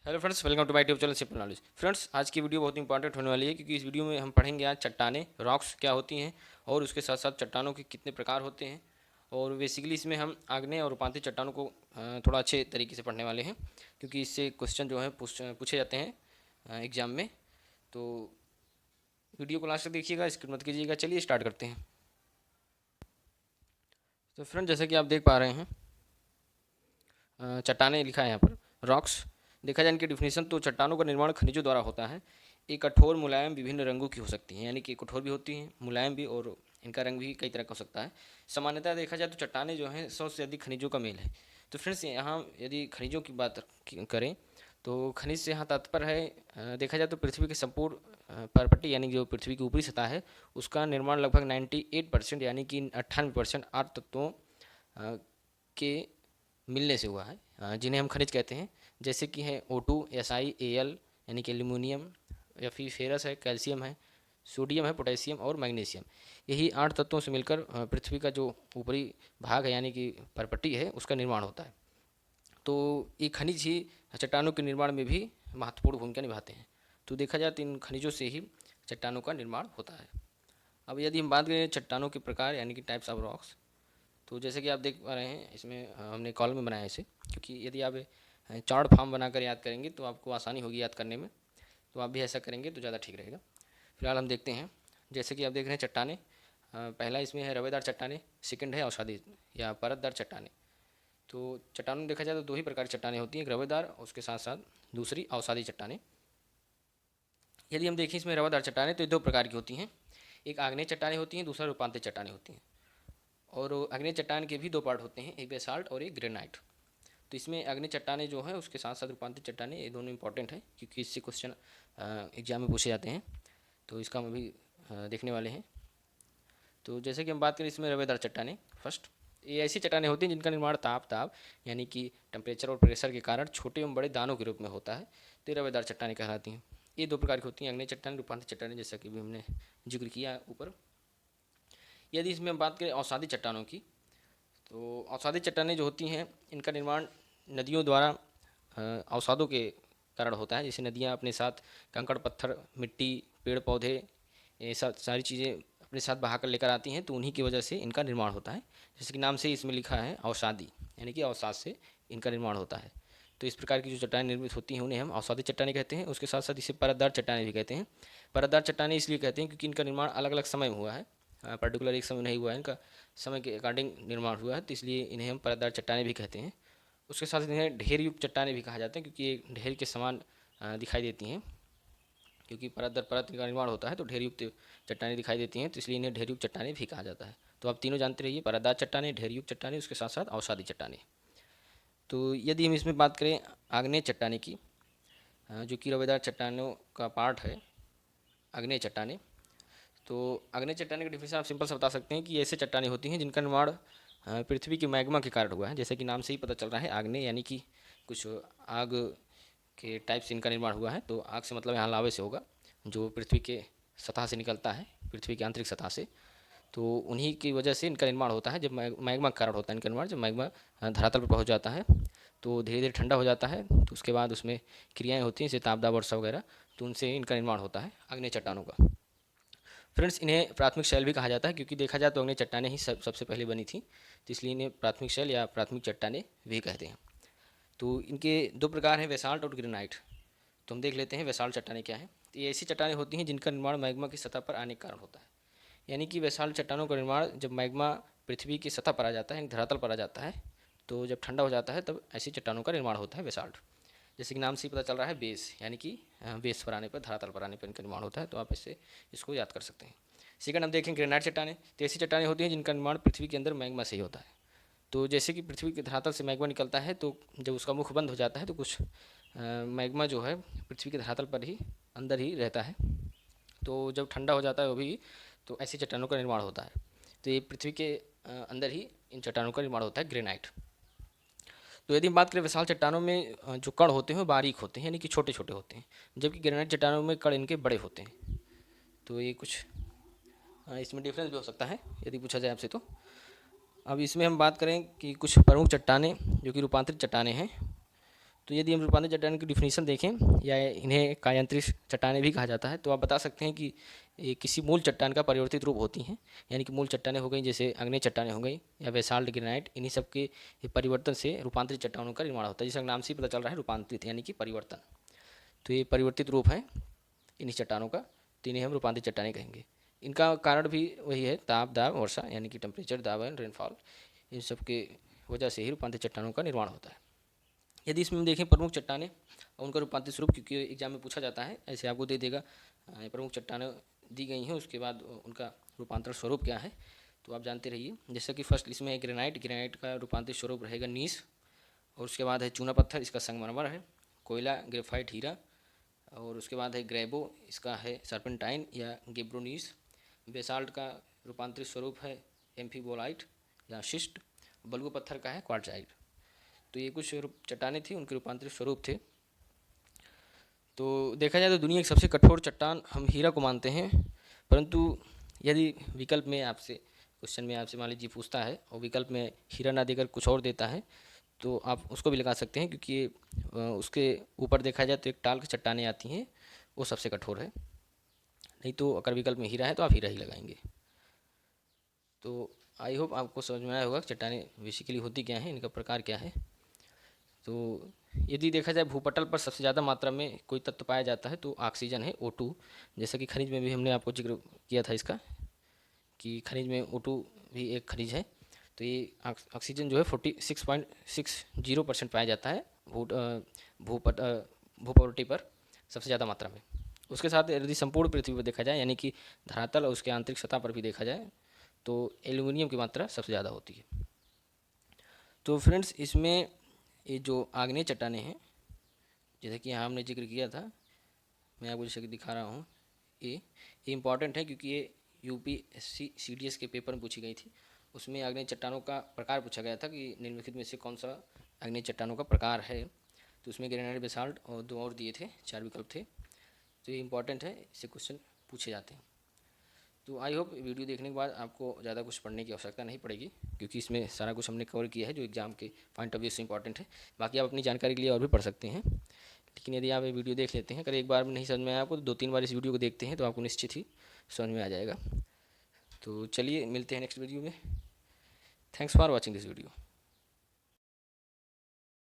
Hello friends, welcome to my YouTube channel simple knowledge. Friends, आज की video बहुत important होने वाली है क्योंकि इस वीडियो में हम पढ़ेंगे आज चट्टानें, रॉक्स क्या होती हैं और उसके साथ साथ चट्टानों के कितने प्रकार होते हैं। और बेसिकली इसमें हम आग्नेय और उपांतीय चट्टानों को थोड़ा अच्छे तरीके से पढ़ने वाले हैं क्योंकि इससे क्वेश्चन जो है पूछे जाते हैं एग्जाम में। तो वीडियो को लास्ट तक देखिएगा, स्किप मत कीजिएगा। चलिए स्टार्ट करते हैं। तो फ्रेंड, जैसे कि आप देख पा रहे हैं चट्टानें लिखा है यहाँ पर, रॉक्स। देखा जाए इनकी डिफिनेशन तो चट्टानों का निर्माण खनिजों द्वारा होता है। ये कठोर, मुलायम, विभिन्न रंगों की हो सकती हैं, यानी कि कठोर भी होती हैं, मुलायम भी, और इनका रंग भी कई तरह का हो सकता है। सामान्यतः देखा जाए तो चट्टानें जो हैं 100 से अधिक खनिजों का मेल है। तो फ्रेंड्स, यहाँ यदि खनिजों की बात करें तो खनिज से यहाँ तात्पर्य है देखा जाए तो पृथ्वी के संपूर्ण परपट्टी, यानी जो पृथ्वी की ऊपरी सतह है उसका निर्माण लगभग 98% यानी कि 98% आठ तत्वों के मिलने से हुआ है, जिन्हें हम खनिज कहते हैं। जैसे कि है O2, Si, Al यानी कि एल्यूमिनियम, या फिर फेरस है, कैल्शियम है, सोडियम है, पोटेशियम और मैग्नीशियम। यही 8 तत्वों से मिलकर पृथ्वी का जो ऊपरी भाग है यानी कि परपट्टी है उसका निर्माण होता है। तो ये खनिज ही चट्टानों के निर्माण में भी महत्वपूर्ण भूमिका निभाते हैं। तो देखा जाए तो इन खनिजों से ही चट्टानों का निर्माण होता है। अब यदि हम बात करें चट्टानों के प्रकार यानी कि टाइप्स ऑफ रॉक्स, तो जैसे कि आप देख पा रहे हैं इसमें हमने कॉलम में बनाया है इसे, क्योंकि यदि आप चार्ट फॉर्म बनाकर याद करेंगे तो आपको आसानी होगी याद करने में। तो आप भी ऐसा करेंगे तो ज़्यादा ठीक रहेगा। फिलहाल हम देखते हैं। जैसे कि आप देख रहे हैं चट्टानें, पहला इसमें है रवेदार चट्टानें, सेकंड है अवसादी या परतदार चट्टानें। तो चट्टानों में देखा जाए तो दो ही प्रकार की चट्टानें होती हैं, एक रवेदार और उसके साथ साथ दूसरी अवसादी चट्टानें। यदि हम देखें इसमें रवेदार चट्टानें तो ये दो प्रकार की होती हैं, एक आग्नेय चट्टानें होती हैं, दूसरा रूपांतरित चट्टानें होती हैं। और अग्नि चट्टान के भी दो पार्ट होते हैं, एक बेसाल्ट और एक ग्रेनाइट। तो इसमें अग्नि चट्टानें जो है उसके साथ साथ रूपांतरित चट्टानें, ये दोनों इंपॉर्टेंट है क्योंकि इससे क्वेश्चन एग्जाम में पूछे जाते हैं। तो इसका हम अभी देखने वाले हैं। तो जैसे कि हम बात करें इसमें रवेदार चट्टानें फर्स्ट, ये ऐसी चट्टानें होती हैं जिनका निर्माण ताप यानी कि टेम्परेचर और प्रेशर के कारण छोटे एवं बड़े दानों के रूप में होता है। तो ये रवेदार चट्टानें कहलाती हैं। ये दो प्रकार की होती हैं, अग्नि चट्टानें, रूपांतरित चट्टानें, जैसा कि भी हमने जिक्र किया ऊपर। यदि इसमें हम बात करें अवसादी चट्टानों की, तो अवसादी चट्टानें जो होती हैं इनका निर्माण नदियों द्वारा अवसादों के कारण होता है। जैसे नदियाँ अपने साथ कंकड़, पत्थर, मिट्टी, पेड़ पौधे, ये सब सारी चीज़ें अपने साथ बहा कर लेकर आती हैं, तो उन्हीं की वजह से इनका निर्माण होता है। जैसे कि नाम से ही इसमें लिखा है अवसादी, यानी कि अवसाद से इनका निर्माण होता है। तो इस प्रकार की जो चट्टानें निर्मित होती हैं उन्हें हम अवसादी चट्टानें कहते हैं। उसके साथ साथ इसे परतदार चट्टानें भी कहते हैं। परतदार चट्टानें इसलिए कहते हैं क्योंकि इनका निर्माण अलग अलग समय में हुआ है, पर्टिकुलर एक समय नहीं हुआ है, इनका समय के अकॉर्डिंग निर्माण हुआ है, तो इसलिए इन्हें हम परतदार चट्टानें भी कहते हैं। उसके साथ इन्हें ढेर युक्त चट्टानें भी कहा जाता है क्योंकि ये ढेर के समान दिखाई देती हैं। क्योंकि परत दर परत का निर्माण होता है तो ढेर युक्त चट्टानें दिखाई देती हैं, तो इसलिए इन्हें ढेर युक्त चट्टानें भी कहा जाता है। तो आप तीनों जानते रहिए, परतदार चट्टानें, ढेर युक्त चट्टानें, उसके साथ साथ अवसादी चट्टानें। तो यदि हम इसमें बात करें आग्नेय चट्टानें की, जो कि रवेदार चट्टानों का पार्ट है, आग्नेय चट्टानें। तो आग्नेय चट्टानें की डिफिनेशन आप सिंपल से बता सकते हैं कि ऐसे चट्टानें होती हैं जिनका निर्माण पृथ्वी के मैग्मा के कारण हुआ है। जैसे कि नाम से ही पता चल रहा है, आग्नेय यानी कि कुछ आग के टाइप से इनका निर्माण हुआ है। तो आग से मतलब यहाँ लावे से होगा, जो पृथ्वी के सतह से निकलता है, पृथ्वी की आंतरिक सतह से। तो उन्हीं की वजह से इनका निर्माण होता है। जब मैग्मा का कारण होता है इनका निर्माण, जब मैग्मा धरातल पर पहुँच जाता है तो धीरे धीरे ठंडा हो जाता है, तो उसके बाद उसमें क्रियाएँ होती हैं जैसे तापदाह वर्षा वगैरह, तो उनसे इनका निर्माण होता है आग्नेय चट्टानों का। फ्रेंड्स, इन्हें प्राथमिक शैल भी कहा जाता है क्योंकि देखा जाए तो अग्नि चट्टानें ही सबसे पहले बनी थी, तो इसलिए इन्हें प्राथमिक शैल या प्राथमिक चट्टानें भी कहते हैं। तो इनके दो प्रकार हैं, बेसाल्ट और ग्रेनाइट। तो हम देख लेते हैं बेसाल्ट चट्टानें क्या है। तो ये ऐसी चट्टानें होती हैं जिनका निर्माण मैग्मा की सतह पर आने के कारण होता है। यानी कि बेसाल्ट चट्टानों का निर्माण जब मैग्मा पृथ्वी की सतह पर आ जाता है, धरातल पर आ जाता है, तो जब ठंडा हो जाता है तब ऐसी चट्टानों का निर्माण होता है बेसाल्ट। जैसे कि नाम से ही पता चल रहा है, बेस यानी कि बेस पर आने पर, धरातल पर आने पर इनका निर्माण होता है। तो आप इसको याद कर सकते हैं। सेकंड हम देखें ग्रेनाइट चट्टानें, तो ऐसी चट्टानें होती हैं जिनका निर्माण पृथ्वी के अंदर मैग्मा से ही होता है। तो जैसे कि पृथ्वी के धरातल से मैग्मा निकलता है, तो जब उसका मुख बंद हो जाता है तो कुछ मैग्मा जो है पृथ्वी के धरातल पर ही अंदर ही रहता है। तो जब ठंडा हो जाता है वो भी, तो ऐसी चट्टानों का निर्माण होता है। तो ये पृथ्वी के अंदर ही इन चट्टानों का निर्माण होता है, ग्रेनाइट। तो यदि हम बात करें विशाल चट्टानों में, जो कण होते हैं वो बारीक होते हैं, यानी कि छोटे छोटे होते हैं, जबकि ग्रेनाइट चट्टानों में कण इनके बड़े होते हैं। तो ये कुछ इसमें डिफरेंस भी हो सकता है यदि पूछा जाए आपसे तो। अब इसमें हम बात करें कि कुछ प्रमुख चट्टानें जो कि रूपांतरित चट्टानें हैं, तो यदि हम रूपांतरित चट्टान की डिफिनीशन देखें, या इन्हें कायांतरित चट्टानें भी कहा जाता है, तो आप बता सकते हैं कि ये किसी मूल चट्टान का परिवर्तित रूप होती हैं। यानी कि मूल चट्टानें हो गई, जैसे आग्नेय चट्टानें हो गई या बेसाल्ट, ग्रेनाइट, इन्हीं सब के परिवर्तन से रूपांतरित चट्टानों का निर्माण होता है। जिसका नाम से ही पता चल रहा है, रूपांतरित यानी कि परिवर्तन। तो ये परिवर्तित रूप है इन्हीं चट्टानों का, तो इन्हें हम रूपांतरित चट्टानें कहेंगे। इनका कारण भी वही है, ताप, दाब, वर्षा, यानी कि टेम्परेचर, दाब एंड रेनफॉल, इन सब के वजह से ही रूपांतरित चट्टानों का निर्माण होता है। यदि इसमें हम देखें प्रमुख चट्टानें और उनका रूपांतरित स्वरूप, क्योंकि एग्जाम में पूछा जाता है, ऐसे आपको दे देगा प्रमुख चट्टानें दी गई हैं, उसके बाद उनका रूपांतरण स्वरूप क्या है, तो आप जानते रहिए। जैसा कि फर्स्ट इसमें है ग्रेनाइट। ग्रेनाइट का रूपांतरित स्वरूप रहेगा नीस, और उसके बाद है चूना पत्थर, इसका संगमरमर है। कोयला, ग्रेफाइट, हीरा, और उसके बाद है ग्रेबो, इसका है सर्पेंटाइन या गेब्रोनीस। बेसाल्ट का रूपांतरित स्वरूप है एम्फीबोलाइट या शिस्ट। बलुआ पत्थर का है क्वार्टजाइट। तो ये कुछ चट्टानें थी, उनके रूपांतरित स्वरूप थे। तो देखा जाए तो दुनिया की सबसे कठोर चट्टान हम हीरा को मानते हैं, परंतु यदि विकल्प में आपसे क्वेश्चन में आपसे मान लीजिए पूछता है और विकल्प में हीरा ना देकर कुछ और देता है, तो आप उसको भी लगा सकते हैं, क्योंकि उसके ऊपर देखा जाए तो एक टाल की चट्टानें आती हैं, वो सबसे कठोर है। नहीं तो अगर विकल्प में हीरा है तो आप हीरा ही लगाएंगे। तो आई होप आपको समझ में आया होगा चट्टानें बेसिकली होती क्या हैं, इनका प्रकार क्या है। तो यदि देखा जाए भूपटल पर सबसे ज़्यादा मात्रा में कोई तत्व पाया जाता है तो ऑक्सीजन है, O2। जैसा कि खनिज में भी हमने आपको जिक्र किया था इसका, कि खनिज में O2 भी एक खनिज है। तो ये ऑक्सीजन जो है 46.60% पाया जाता है भूपट भूपटल पर सबसे ज़्यादा मात्रा में। उसके साथ यदि संपूर्ण पृथ्वी पर देखा जाए, यानी कि धरातल और उसके आंतरिक सतह पर भी देखा जाए, तो एल्यूमिनियम की मात्रा सबसे ज़्यादा होती है। तो फ्रेंड्स, इसमें ये जो आग्नेय चट्टानें हैं, जैसे कि यहाँ हमने जिक्र किया था, मैं आपको जैसे कि दिखा रहा हूँ, ये इम्पॉर्टेंट है, क्योंकि ये यूपीएससी सीडीएस के पेपर में पूछी गई थी। उसमें आग्नेय चट्टानों का प्रकार पूछा गया था कि निम्नलिखित में से कौन सा आग्नेय चट्टानों का प्रकार है। तो उसमें ग्रेनाइट, बेसाल्ट और दो और दिए थे, 4 विकल्प थे। तो ये इंपॉर्टेंट है, इससे क्वेश्चन पूछे जाते हैं। तो आई होप वीडियो देखने के बाद आपको ज़्यादा कुछ पढ़ने की आवश्यकता नहीं पड़ेगी, क्योंकि इसमें सारा कुछ हमने कवर किया है जो एग्ज़ाम के पॉइंट ऑफ व्यू से इंपॉर्टेंट है। बाकी आप अपनी जानकारी के लिए और भी पढ़ सकते हैं, लेकिन यदि आप ये वीडियो देख लेते हैं, अगर एक बार में नहीं समझ में आया आपको, तो 2-3 बार इस वीडियो को देखते हैं तो आपको निश्चित ही समझ में आ जाएगा। तो चलिए मिलते हैं नेक्स्ट वीडियो में। Thanks for watching this video.